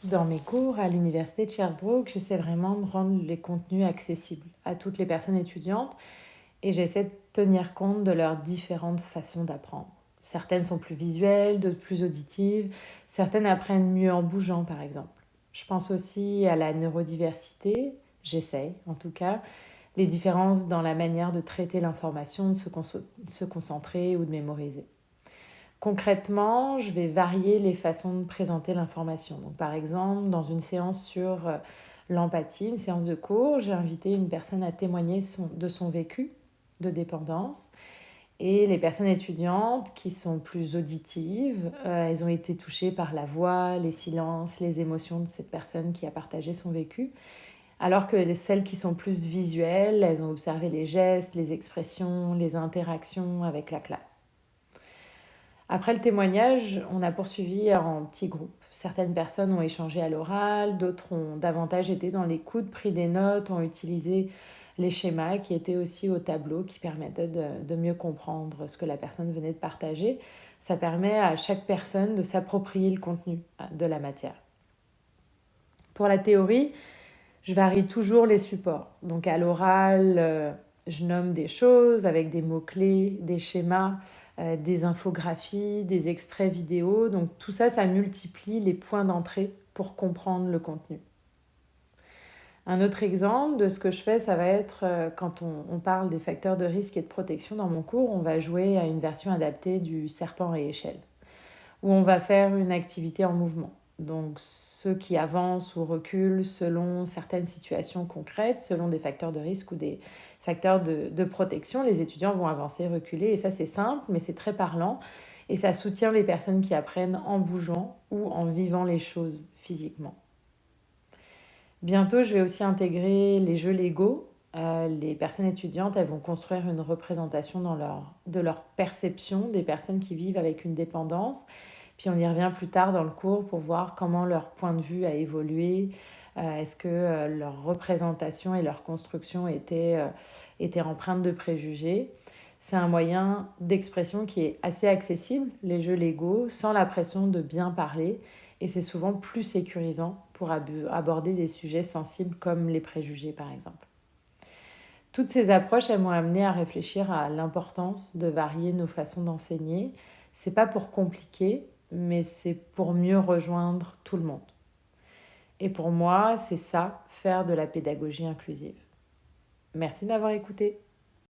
Dans mes cours à l'université de Sherbrooke, j'essaie vraiment de rendre les contenus accessibles à toutes les personnes étudiantes et j'essaie de tenir compte de leurs différentes façons d'apprendre. Certaines sont plus visuelles, d'autres plus auditives, certaines apprennent mieux en bougeant par exemple. Je pense aussi à la neurodiversité, j'essaie en tout cas, les différences dans la manière de traiter l'information, se concentrer ou de mémoriser. Concrètement, je vais varier les façons de présenter l'information. Donc, par exemple, dans une séance sur l'empathie, une séance de cours, j'ai invité une personne à témoigner de son vécu de dépendance. Et les personnes étudiantes qui sont plus auditives, elles ont été touchées par la voix, les silences, les émotions de cette personne qui a partagé son vécu. Alors que celles qui sont plus visuelles, elles ont observé les gestes, les expressions, les interactions avec la classe. Après le témoignage, on a poursuivi en petits groupes. Certaines personnes ont échangé à l'oral, d'autres ont davantage été dans l'écoute, pris des notes, ont utilisé les schémas qui étaient aussi au tableau, qui permettaient de mieux comprendre ce que la personne venait de partager. Ça permet à chaque personne de s'approprier le contenu de la matière. Pour la théorie, je varie toujours les supports. Donc à l'oral, je nomme des choses avec des mots-clés, des schémas, des infographies, des extraits vidéo. Donc tout ça, ça multiplie les points d'entrée pour comprendre le contenu. Un autre exemple de ce que je fais, ça va être quand on parle des facteurs de risque et de protection dans mon cours, on va jouer à une version adaptée du serpent et échelle, où on va faire une activité en mouvement. Donc ceux qui avancent ou reculent selon certaines situations concrètes, selon des facteurs de risque ou des facteurs de protection, les étudiants vont avancer, reculer, et ça c'est simple, mais c'est très parlant, et ça soutient les personnes qui apprennent en bougeant ou en vivant les choses physiquement. Bientôt, je vais aussi intégrer les jeux Lego. Les personnes étudiantes, elles vont construire une représentation de leur perception des personnes qui vivent avec une dépendance. Puis on y revient plus tard dans le cours pour voir comment leur point de vue a évolué. Est-ce que leur représentation et leur construction étaient empreintes de préjugés. C'est un moyen d'expression qui est assez accessible, les jeux Lego, sans la pression de bien parler. Et c'est souvent plus sécurisant pour aborder des sujets sensibles comme les préjugés par exemple. Toutes ces approches, elles m'ont amené à réfléchir à l'importance de varier nos façons d'enseigner. C'est pas pour compliquer, mais c'est pour mieux rejoindre tout le monde. Et pour moi, c'est ça, faire de la pédagogie inclusive. Merci de m'avoir écouté.